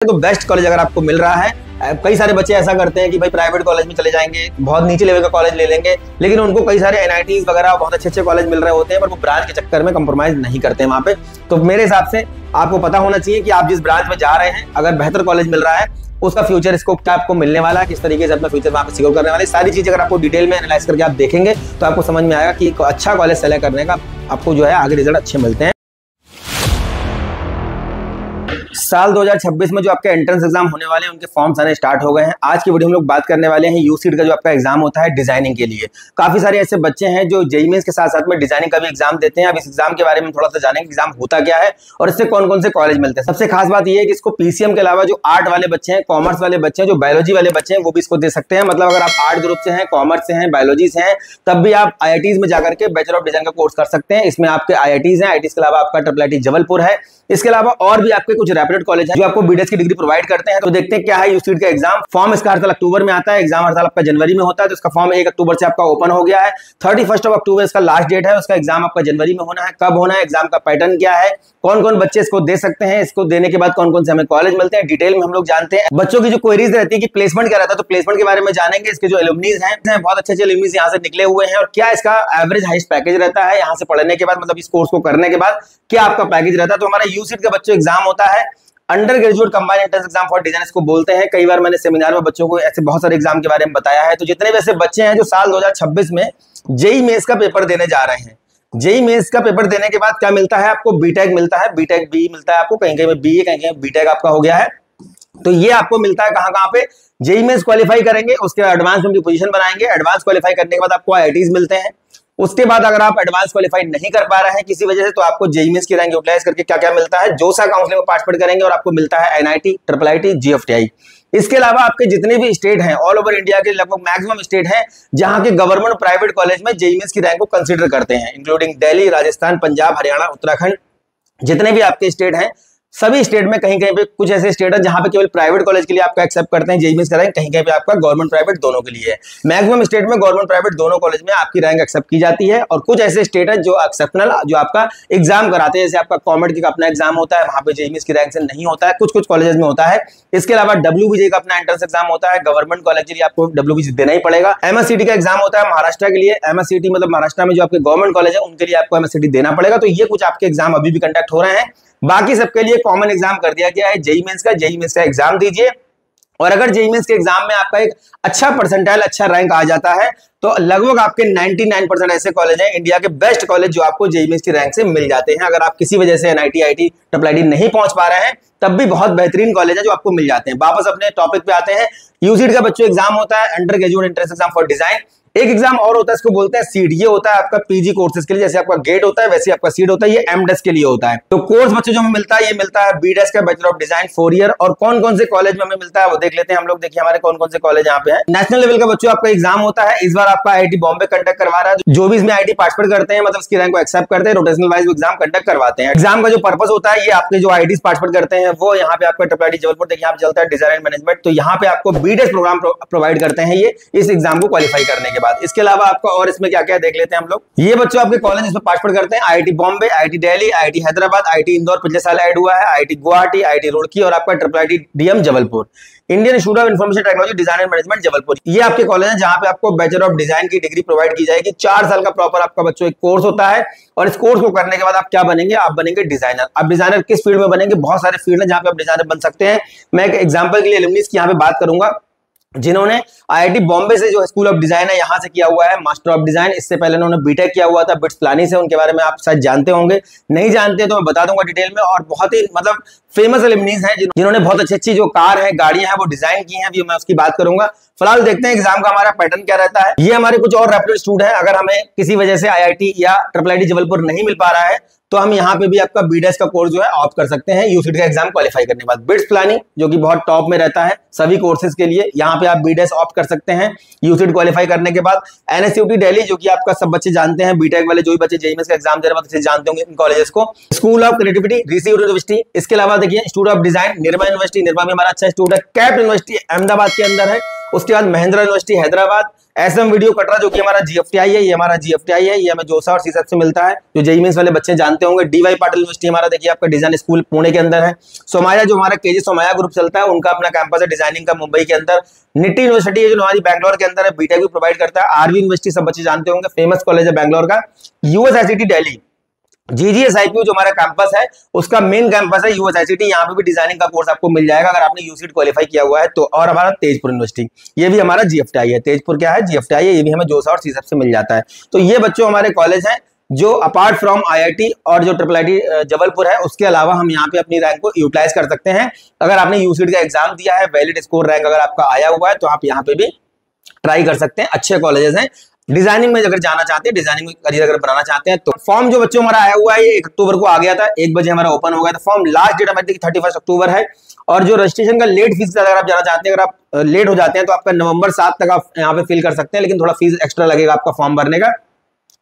तो best college अगर आपको मिल रहा है, कई सारे बच्चे ऐसा करते हैं कि भाई प्राइवेट कॉलेज में चले जाएंगे, बहुत नीचे लेवल का कॉलेज ले लेंगे, लेकिन उनको कई सारे एनआईटीज वगैरह बहुत अच्छे कॉलेज मिल रहे होते हैं, पर वो ब्रांच के चक्कर में कंप्रोमाइज नहीं करते हैं वहां पे। तो मेरे हिसाब से आपको पता होना चाहिए कि आप जिस ब्रांच में जा रहे हैं, अगर बेहतर कॉलेज मिल रहा है, उसका फ्यूचर स्कोप क्या आपको मिलने वाला है, किस तरीके से अपना फ्यूचर वहां पे सिक्योर करने वाले, सारी चीजें अगर आपको डिटेल में एनालाइज करके आप देखेंगे तो आपको समझ में आएगा कि अच्छा कॉलेज सेलेक्ट करने का आपको जो है आगे रिजल्ट अच्छे मिलते हैं। साल 2026 में जो आपके एंट्रेंस एग्जाम होने वाले हैं, उनके फॉर्म्स आने स्टार्ट हो गए हैं। आज की वीडियो हम लोग बात करने वाले हैं यूसीट का जो आपका एग्जाम होता है डिजाइनिंग के लिए। काफी सारे ऐसे बच्चे हैं जो जेईई मेंस के साथ साथ में डिजाइनिंग का भी एग्जाम देते हैं। अब इस एग्जाम के बारे में थोड़ा सा जानेंगे, एग्जाम होता क्या है और इससे कौन कौन से कॉलेज मिलते हैं। सबसे खास बात यह है कि इसको पीसीएम के अलावा जो आर्ट वाले बच्चे हैं, कॉमर्स वाले बच्चे हैं, जो बायोलॉजी वाले बच्चे हैं, वो भी इसको दे सकते हैं। मतलब अगर आप आर्ट ग्रुप से हैं, कॉमर्स से हैं, बायोलॉजी से हैं, तब भी आप आईआईटीज में जाकर के बैचलर ऑफ डिजाइन का कोर्स कर सकते हैं। इसमें आपके आईआईटीज हैं, आईआईटीज के अलावा आपका IIIT जबलपुर है। इसके अलावा और भी आपके कुछ रेप्यूटेड कॉलेज हैं जो आपको बीडीएस की डिग्री प्रोवाइड करते हैं। तो देखते हैं क्या है यूसीट का एग्जाम। फॉर्म इसका हर साल अक्टूबर में आता है, एग्जाम हर साल आपका जनवरी में होता है। तो इसका फॉर्म 1 अक्टूबर से आपका ओपन हो गया है। 31 अक्टूबर इसका लास्ट डेट है। उसका एग्जाम आपका जनवरी में होना है। कब होना है, एग्जाम का पैटर्न क्या है, कौन कौन बच्चे इसको दे सकते हैं, इसको देने के बाद कौन कौन से हमें कॉलेज मिलते हैं, डिटेल में हम लोग जानते हैं। बच्चों की जो क्वेरीज रहती है कि प्लेसमेंट क्या रहता है, तो प्लेसमेंट के बारे में जानेंगे। इसके जो एलुमनीज हैं, बहुत अच्छे एलुमनीज यहाँ से निकले हुए हैं, और क्या इसका एवरेज हाईएस्ट पैकेज रहता है यहाँ से पढ़ने के बाद, मतलब इस कोर्स को करने के बाद क्या आपका पैकेज रहता है। तो हमारा यूसीट का बच्चों एग्जाम होता है under graduate combined entrance exam for design इसको बोलते हैं। कई बार मैंने सेमिनार में बच्चों को ऐसे बहुत सारे एग्जाम के बारे में बताया है। तो जितने भी ऐसे बच्चे हैं जो साल 2026 में जेईई मेंस का पेपर देने जा रहे हैं, जेईई मेंस का पेपर देने के बाद क्या मिलता है आपको, बीटेक मिलता है, बीटेक बी मिलता है आपको, कहीं कहीं में बीए, कहीं कहीं बीटेक आपका हो गया है। तो ये आपको मिलता है कहां कहां पे, जेईई मेंस क्वालिफाई करेंगे, उसके बाद एडवांस में पोजीशन बनाएंगे, एडवांस क्वालिफाई करने के बाद आपको आईआईटीज मिलते हैं। उसके बाद अगर आप एडवांस क्वालिफाई नहीं कर पा रहे हैं किसी वजह से, तो आपको जेईई मेंस की रैंक यूटिलाइज करके क्या क्या मिलता है, जोसा काउंसलिंग में पार्टिसिपेट करेंगे और आपको मिलता है एनआईटी, IIIT, जीएफटीआई। इसके अलावा आपके जितने भी स्टेट हैं, ऑल ओवर इंडिया के लगभग मैक्सिमम स्टेट हैं जहां के गवर्नमेंट प्राइवेट कॉलेज में जेईई मेंस की रैंक को कंसीडर करते हैं, इंक्लूडिंग दिल्ली, राजस्थान, पंजाब, हरियाणा, उत्तराखंड। जितने भी आपके स्टेट हैं, सभी स्टेट में कहीं कहीं पे कुछ ऐसे स्टेट है जहां पे केवल प्राइवेट कॉलेज के लिए आपका एक्सेप्ट करते हैं जेईई मेंस का रैंक, कहीं कहीं पे आपका गवर्नमेंट प्राइवेट दोनों के लिए है। मैक्सिमम स्टेट में गवर्नमेंट प्राइवेट दोनों कॉलेज में आपकी रैंक एक्सेप्ट की जाती है। और कुछ ऐसे स्टेट है जो एक्सेप्शनल, जो आपका एग्जाम कराते हैं, जैसे आपका कॉमेड का अपना एग्जाम होता है, वहां पे जेईई मेंस की रैंक से नहीं होता है, कुछ कुछ कॉलेजेस में होता है। इसके अलावा डब्ल्यूबीजे का अपना एंट्रेंस एग्जाम होता है, गवर्नमेंट कॉलेज के लिए आपको डब्ल्यूबीजे देना ही पड़ेगा। एमएससीटी का एग्जाम होता है महाराष्ट्र के लिए, एमएससीटी मतलब महाराष्ट्र में जो आपके गवर्नमेंट कॉलेज है उनके लिए आपको एमएससीटी देना पड़ेगा। तो ये कुछ आपके एग्जाम अभी भी कंडक्ट हो रहे हैं। बाकी सबके लिए कॉमन एग्जाम कर दिया गया है जेईई मेंस का। जेईई मेंस का एग्जाम दीजिए, और अगर जेईई मेंस के एग्जाम में आपका एक अच्छा परसेंटाइल, अच्छा रैंक आ जाता है, तो लगभग आपके 99% ऐसे कॉलेज हैं, इंडिया के बेस्ट कॉलेज, जो आपको जेईई मेंस की रैंक से मिल जाते हैं। अगर आप किसी वजह से एनआईटी, आईआईटी, IIIT नहीं पहुंच पा रहे हैं, तब भी बहुत बेहतरीन कॉलेज है जो आपको मिल जाते हैं। वापस अपने टॉपिक पे आते हैं। यूसीट का बच्चों एग्जाम होता है under graduate entrance exam for design. एक एग्जाम और होता है, इसको बोलते हैं सीट। ये होता है आपका पीजी कोर्सेज के लिए, जैसे आपका गेट होता है वैसे आपका सीट होता है। ये एमडेस के लिए होता है। तो कोर्स बच्चों जो हमें मिलता है, ये मिलता है बीडेस का बैचलर ऑफ डिजाइन 4 ईयर। और कौन कौन से कॉलेज में हमें मिलता है वो देख लेते हैं हम लोग। देखिए हमारे कौन कौन से कॉलेज यहाँ पे है। नेशनल लेवल का बच्चों आपका एग्जाम होता है। इस बार आपका आईआईटी बॉम्बे कंडक्ट करवा रहा है। जो भी इसमें आईआईटी पार्टिसिपेट करते हैं, मतलब इसकी रैंक को एक्सेप्ट करते हैं, रोटेशनल वाइज एग्जाम कंडक्ट करवाते हैं। एग्जाम का जो पर्पस होता है, ये आपके जो आईआईटी पार्टिसिपेट करते हैं वो यहाँ पे आपका IIIT जबलपुर, देखिए यहाँ पे चलता है डिजाइन एंड मैनेजमेंट। तो यहाँ पे आपको बीडेस प्रोग्राम प्रोवाइड करते हैं ये, इस एग्जाम को क्वालिफाई करने के बाद। इसके अलावा आपका और इसमें क्या क्या देख लेते हैं हम लोग। ये बच्चों आपके कॉलेज इसमें पार्टिसिपेट करते हैं, IIT Bombay, IIT Delhi, IIT Hyderabad, IIT Indore पिछले साल ऐड हुआ है, आईआईटी गुवाहाटी, आईआईटी रुड़की, और आपका IIIT DM Jabalpur, Indian institute of information technology design and management Jabalpur. ये आपके कॉलेज है जहां पे आपको बैचलर ऑफ डिजाइन की डिग्री प्रोवाइड की जाएगी। 4 साल का प्रॉपर आपका बच्चों एक कोर्स होता है, और इस कोर्स को करने के बाद आप क्या बनेंगे, आप बनेंगे डिजाइनर। आप डिजाइनर किस फील्ड में बनेंगे, बहुत सारे फील्ड है जहां पे आप डिजाइनर बन सकते हैं। मैं एक एग्जांपल के लिए एलुमनीज की यहाँ पे बात करूंगा, जिन्होंने आईआईटी बॉम्बे से जो स्कूल ऑफ डिजाइन है यहां से किया हुआ है मास्टर ऑफ डिजाइन। इससे पहले उन्होंने बीटेक किया हुआ था बिट्स प्लानी से, उनके बारे में आप शायद जानते होंगे, नहीं जानते तो मैं बता दूंगा डिटेल में। और बहुत ही मतलब फेमस एलुमनीज हैं जिन्होंने बहुत अच्छी अच्छी जो कार है, गाड़ियां हैं, वो डिजाइन की हैं। अभी मैं उसकी बात करूंगा। फिलहाल देखते हैं एग्जाम का हमारा पैटर्न क्या रहता है। ये हमारे कुछ और रेप्यूटेड स्टूडेंट हैं। अगर हमें किसी वजह से आईआईटी या IIIT जबलपुर नहीं मिल पा रहा है, तो हम यहाँ पे भी आपका बीडेस का कोर्स जो है ऑप्ट कर सकते हैं यूसीट का एग्जाम क्वालिफाई करने के बाद। बिट्स प्लानिंग जो कि बहुत टॉप में रहता है सभी कोर्सेज के लिए, यहाँ पे आप बीडेस ऑप्ट कर सकते हैं यूसीट क्वालिफाई करने के बाद। एनएसयूटी दिल्ली जो कि आपका सब बच्चे जानते हैं, बीटेक वाले जो भी बच्चे जेईई मेंस का एग्जाम दे रहे हैं जानते होंगे इन कॉलेजेस को। School of creativity Rishi university. इसके अलावा देखिए institute of design Nirma university, Nirma में हमारा अच्छा इंस्टीट्यूट है। कैप यूनिवर्सिटी अहमदाबाद के अंदर है। उसके बाद महिंद्रा यूनिवर्सिटी हैदराबाद, एसएम वीडियो कटरा जो कि हमारा जीएफटीआई है, ये हमारा जीएफटीआई है, ये हमें जोसा और सीसैट से मिलता है, जो जेईई मेंस वाले बच्चे जानते होंगे। डीवाई पाटिल यूनिवर्सिटी हमारा देखिए आपका डिजाइन स्कूल पुणे के अंदर है। सोमाया जो हमारा केजी सोमाया ग्रुप चलता है, उनका अपना कैंपस है डिजाइनिंग का मुंबई के अंदर। निटी यूनिवर्सिटी है जो हमारी बैंगलोर के अंदर है, बीटेक भी प्रोवाइड करता है। आरवी यूनिवर्सिटी सब बच्चे जानते होंगे, फेमस कॉलेज है बैंगलोर का। यूएसआईसीटी दिल्ली, जीजीएसआईपी जो हमारा कैंपस है उसका मेन कैंपस है यूएसआईसीटी, यहाँ पे भी डिजाइनिंग का कोर्स आपको मिल जाएगा अगर आपने यूसीट क्वालिफाई किया हुआ है तो। और हमारा तेजपुर यूनिवर्सिटी, ये भी हमारा जीएफटीआई है। तेजपुर क्या है? जीएफटीआई है, ये भी हमें जोसा और सीसैट से मिल जाता है। तो ये बच्चों हमारे कॉलेज हैं जो अपार्ट फ्रॉम आईआईटी और जो ट्रिपल आईटी जबलपुर है उसके अलावा हम यहाँ पे अपनी रैंक को यूटिलाइज कर सकते हैं। अगर आपने यूसीट का एग्जाम दिया है, वैलिड स्कोर रैंक अगर आपका आया हुआ है तो आप यहाँ पे भी ट्राई कर सकते हैं। अच्छे कॉलेजेस हैं। डिजाइनिंग में अगर जाना चाहते हैं, डिजाइनिंग में करियर अगर बनाना चाहते हैं तो फॉर्म जो बच्चों हमारा आया हुआ है ये 1 अक्टूबर को आ गया था, 1 बजे हमारा ओपन हो गया था फॉर्म। लास्ट डेट हमारी 31 अक्टूबर है। और जो रजिस्ट्रेशन का लेट फीस अगर आप जाना चाहते हैं, अगर आप लेट हो जाते हैं तो आपका नवंबर 7 तक आप यहाँ पे फिल कर सकते हैं, लेकिन थोड़ा फीस एक्स्ट्रा लगेगा आपका फॉर्म भरने का।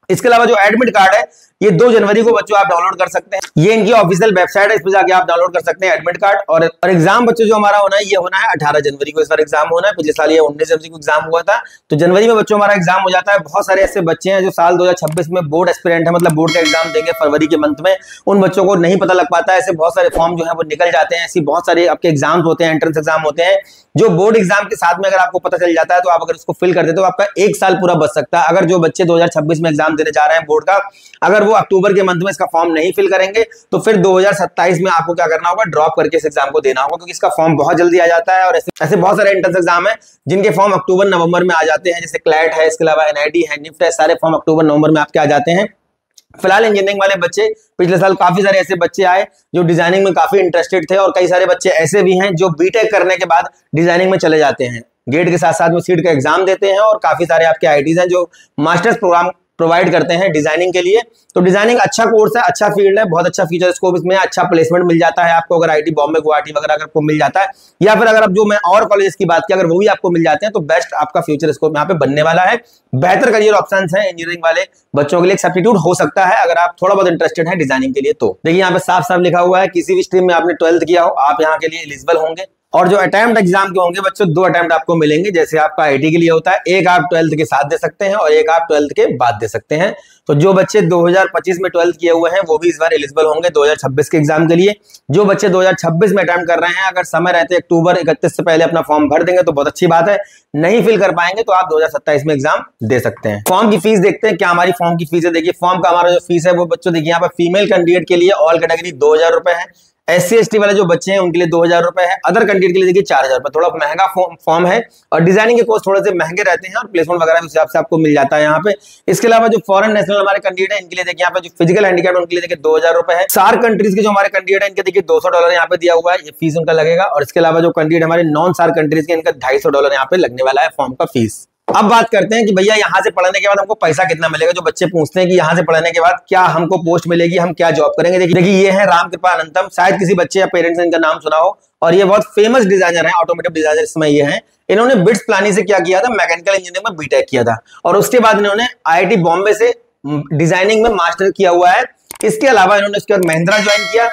इसके अलावा जो एडमिट कार्ड है ये 2 जनवरी को बच्चों आप डाउनलोड कर सकते हैं। ये इनकी ऑफिशियल वेबसाइट है, इस पर जाके आप डाउनलोड कर सकते हैं एडमिट कार्ड। और एग्जाम बच्चों जो हमारा होना है ये होना है 18 जनवरी को इस बार एग्जाम होना है। पिछले साल ये 19 जनवरी को एग्जाम हुआ था, तो जनवरी में बच्चों हमारा एग्जाम हो जाता है। बहुत सारे ऐसे बच्चे हैं जो साल 2026 में बोर्ड एस्पिरेंट है, मतलब बोर्ड का एग्जाम देंगे फरवरी के मंथ में, उन बच्चों को नहीं पता लग पाता है। ऐसे बहुत सारे फॉर्म जो है वो निकल जाते हैं। ऐसी बहुत सारे आपके एग्जाम्स होते हैं, एंट्रेंस एग्जाम होते हैं जो बोर्ड एग्जाम के साथ में अगर आपको पता चल जाता है तो आप अगर उसको फिल कर देते हो आपका 1 साल पूरा बच सकता है। अगर जो बच्चे 2026 में एग्जाम देने जा रहे हैं बोर्ड का, अगर वो अक्टूबर के मंथ में इसका फॉर्म नहीं फिल करेंगे तो फिर 2027 में आपको क्या करना होगा? ड्रॉप करके इस एग्जाम को देना होगा, क्योंकि इसका फॉर्म बहुत जल्दी आ जाता है। और ऐसे बहुत सारे एंट्रेंस एग्जाम है जिनके फॉर्म अक्टूबर नवंबर में आ जाते हैं, जैसे क्लैट है, इसके अलावा एनआईटी है, निफ्ट है, सारे फॉर्म अक्टूबर नवंबर में आपके आ जाते हैं। फिलहाल इंजीनियरिंग वाले बच्चे, पिछले साल काफी सारे ऐसे बच्चे आए जो डिजाइनिंग में काफी इंटरेस्टेड थे, और कई सारे बच्चे ऐसे भी हैं जो बीटेक करने के बाद डिजाइनिंग में चले जाते हैं। गेट के साथ साथ में सीट का एग्जाम देते हैं, और काफी सारे आपके आईआईटीज हैं जो मास्टर्स प्रोग्राम प्रोवाइड करते हैं डिजाइनिंग के लिए। तो डिजाइनिंग अच्छा कोर्स है, अच्छा फील्ड है, बहुत अच्छा फ्यूचर स्कोप इसमें, अच्छा प्लेसमेंट मिल जाता है आपको अगर आईटी बॉम्बे गुवाहाटी वगैरह अगर आपको मिल जाता है, या फिर अगर आप जो मैं और कॉलेज की बात की अगर वो भी आपको मिल जाते हैं तो बेस्ट आपका फ्यूचर स्कोप यहाँ पे बनने वाला है। बेहतर करियर ऑप्शंस हैं इंजीनियरिंग वाले बच्चों के लिए, सब्स्टिट्यूट हो सकता है अगर आप थोड़ा बहुत इंटरेस्टेड है डिजाइनिंग के लिए। तो देखिए यहाँ पे साफ साफ लिखा हुआ है किसी भी स्ट्रीम में आपने 12th किया हो आप यहाँ के लिए एलिजिबल होंगे। और जो अटेम्प्ट एग्जाम के होंगे बच्चों 2 अटेम्प्ट आपको मिलेंगे, जैसे आपका आईटी के लिए होता है, एक आप 12th के साथ दे सकते हैं और एक आप 12th के बाद दे सकते हैं। तो जो बच्चे 2025 में 12th किए हुए हैं वो भी इस बार एलिजिबल होंगे 2026 के एग्जाम के लिए। जो बच्चे 2026 में अटेम्प्ट कर रहे हैं अगर समय रहते अक्टूबर 31 से पहले अपना फॉर्म भर देंगे तो बहुत अच्छी बात है, नहीं फिल कर पाएंगे तो आप 2027 में एग्जाम दे सकते हैं। फॉर्म की फीस देखते हैं क्या हमारी फॉर्म की फीस है। देखिए फॉर्म का हमारा जो फीस है वो बच्चों देखिए यहाँ पर फीमेल कैंडिडेट के लिए ऑल कैटेगरी 2000 रुपए है, SC/ST वाले जो बच्चे हैं उनके लिए 2000 रुपए है, अदर कैंडिडेट के लिए देखिए 4000 रुपए। थोड़ा महंगा फॉर्म है और डिजाइनिंग के कोर्स थोड़े से महंगे रहते हैं और प्लेसमेंट वगैरह उस हिसाब से आपको मिल जाता है यहाँ पे। इसके अलावा जो फॉरेन नेशनल हमारे कैंडिडेट है इनके लिए देखिए यहाँ पे जो फिजिकल हैंडीकैप उनके लिए देखिए 2000 रुपए है। सार्क कंट्रीज के जो हमारे कैंडिडेट है इनके देखिए $200 यहाँ पे दिया हुआ है, ये फीस उनका लगेगा। और इसके अलावा जो कैंडिडेट हमारे नॉन सार्क कंट्रीज के इनका $250 यहाँ पे लगने वाला है फॉर्म का फीस। अब बात करते हैं कि भैया यहाँ से पढ़ने के बाद हमको पैसा कितना मिलेगा। जो बच्चे पूछते हैं कि यहाँ से पढ़ने के बाद क्या हमको पोस्ट मिलेगी, हम क्या जॉब करेंगे। देखिए ये है राम कृपा अनंतम, शायद किसी बच्चे या पेरेंट्स ने इनका नाम सुना हो, और ये बहुत फेमस डिजाइनर है, ऑटोमेटिव डिजाइनर इसमें ये है। इन्होंने बिट्स प्लानिंग से क्या किया था, मैकेनिकल इंजीनियरिंग में बीटेक किया था, और उसके बाद इन्होंने आईआईटी बॉम्बे से डिजाइनिंग में मास्टर किया हुआ है। इसके अलावा इन्होंने उसके बाद महिंद्रा ज्वाइन किया,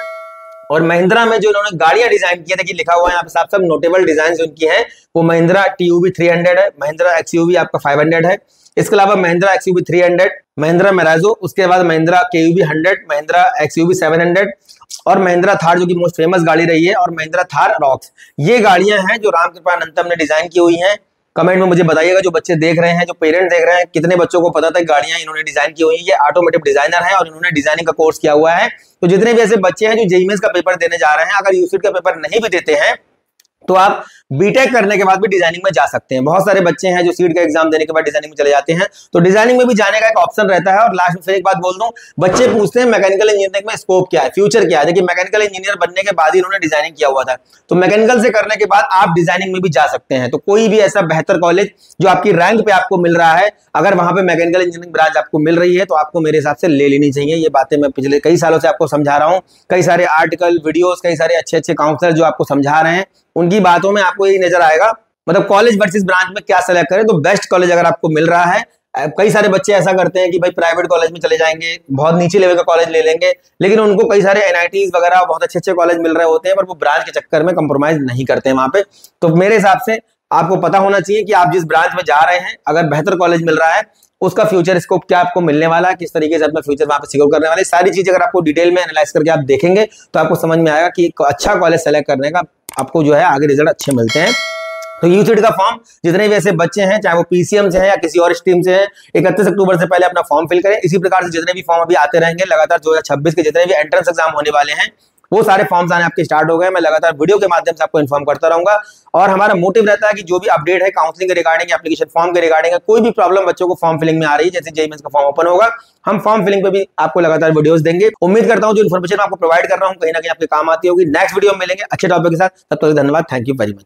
और महिंद्रा में जो इन्होंने गाड़ियां डिजाइन की, देखिए लिखा हुआ है यहाँ पे साफ साफ नोटेबल डिजाइन उनकी हैं, वो महिंद्रा TUV 300 है, महिंद्रा XUV आपका 500 है। इसके अलावा महिंद्रा XUV 300, महिंद्रा मेराजो, उसके बाद महिंद्रा KUV 100, महिंद्रा XUV 700 और महिंद्रा थार जो कि मोस्ट फेमस गाड़ी रही है, और महिंद्रा थार रॉक्स। ये गाड़ियां हैं जो राम कृपा अनंतम ने डिजाइन की हुई हैं। कमेंट में मुझे बताइएगा जो बच्चे देख रहे हैं, जो पेरेंट्स देख रहे हैं, कितने बच्चों को पता था गाड़ियां इन्होंने डिजाइन की हुई है। ये ऑटोमेटिव डिजाइनर है और इन्होंने डिजाइनिंग का कोर्स किया हुआ है। तो जितने भी ऐसे बच्चे हैं जो जेईई मेंस का पेपर देने जा रहे हैं, अगर यूसीट का पेपर नहीं भी देते हैं तो आप बीटेक करने के बाद भी डिजाइनिंग में जा सकते हैं। बहुत सारे बच्चे हैं जो सीट का एग्जाम देने के बाद डिजाइनिंग में चले जाते हैं, तो डिजाइनिंग में भी जाने का एक ऑप्शन रहता है। और लास्ट में फिर एक बात बोल दूं, बच्चे पूछते हैं मैकेनिकल इंजीनियरिंग में स्कोप क्या है, फ्यूचर क्या है। देखिए मैकेनिकल इंजीनियर बनने के बाद ही इन्होंने डिजाइनिंग किया हुआ था, तो मैकेनिकल से करने के बाद आप डिजाइनिंग में भी जा सकते हैं। तो कोई भी ऐसा बेहतर कॉलेज जो आपकी रैंक पे आपको मिल रहा है, अगर वहां पे मैकेनिकल इंजीनियरिंग ब्रांच आपको मिल रही है तो आपको मेरे हिसाब से ले लेनी चाहिए। ये बातें मैं पिछले कई सालों से आपको समझा रहा हूँ, कई सारे आर्टिकल वीडियोस, कई सारे अच्छे अच्छे काउंसलर जो आपको समझा रहे हैं, उनकी बातों में आपको यही नजर आएगा। मतलब कॉलेज वर्सेस ब्रांच में क्या सेलेक्ट करें, तो बेस्ट कॉलेज अगर आपको मिल रहा है। कई सारे बच्चे ऐसा करते हैं कि भाई प्राइवेट कॉलेज में चले जाएंगे, बहुत नीचे लेवल का कॉलेज ले लेंगे, लेकिन उनको कई सारे एनआईटीज वगैरह बहुत अच्छे अच्छे कॉलेज मिल रहे होते हैं, पर वो ब्रांच के चक्कर में कंप्रोमाइज नहीं करते हैं वहां पे। तो मेरे हिसाब से आपको पता होना चाहिए कि आप जिस ब्रांच में जा रहे हैं, अगर बेहतर कॉलेज मिल रहा है, उसका फ्यूचर स्कोप क्या आपको मिलने वाला है, किस तरीके से अपना फ्यूचर वहां पे सिक्योर करने वाले, सारी चीजें अगर आपको डिटेल में एनालाइज करके आप देखेंगे तो आपको समझ में आएगा कि एक अच्छा कॉलेज सेलेक्ट करने का आपको जो है आगे रिजल्ट अच्छे मिलते हैं। तो यूसीडी का फॉर्म जितने भी ऐसे बच्चे हैं, चाहे वो पीसीएम से हैं या किसी और स्ट्रीम से हैं, 31 अक्टूबर से पहले अपना फॉर्म फिल करें। इसी प्रकार से जितने भी फॉर्म अभी आते रहेंगे लगातार, 2026 के जितने भी एंट्रेंस एग्जाम होने वाले हैं वो सारे फॉर्म्स आने आपके स्टार्ट हो गए। मैं लगातार वीडियो के माध्यम से आपको इन्फॉर्म करता रहूंगा और हमारा मोटिव रहता है कि जो भी अपडेट है काउंसलिंग के रिगार्डिंग, एप्लीकेशन फॉर्म के रिगार्डिंग, कोई भी प्रॉब्लम बच्चों को फॉर्म फिलिंग में आ रही है, जैसे जेईई मेंस का फॉर्म ओपन होगा, हम फॉर्म फिलिंग पे भी आपको लगातार वीडियोस देंगे। उम्मीद करता हूं जो इन्फॉर्मेशन आपको प्रोवाइड कर रहा हूं कहीं ना कहीं आपके काम आती होगी। नेक्स्ट वीडियो में मिलेंगे अच्छे टॉपिक के साथ, तब तक धन्यवाद, थैंक यू वेरी मच।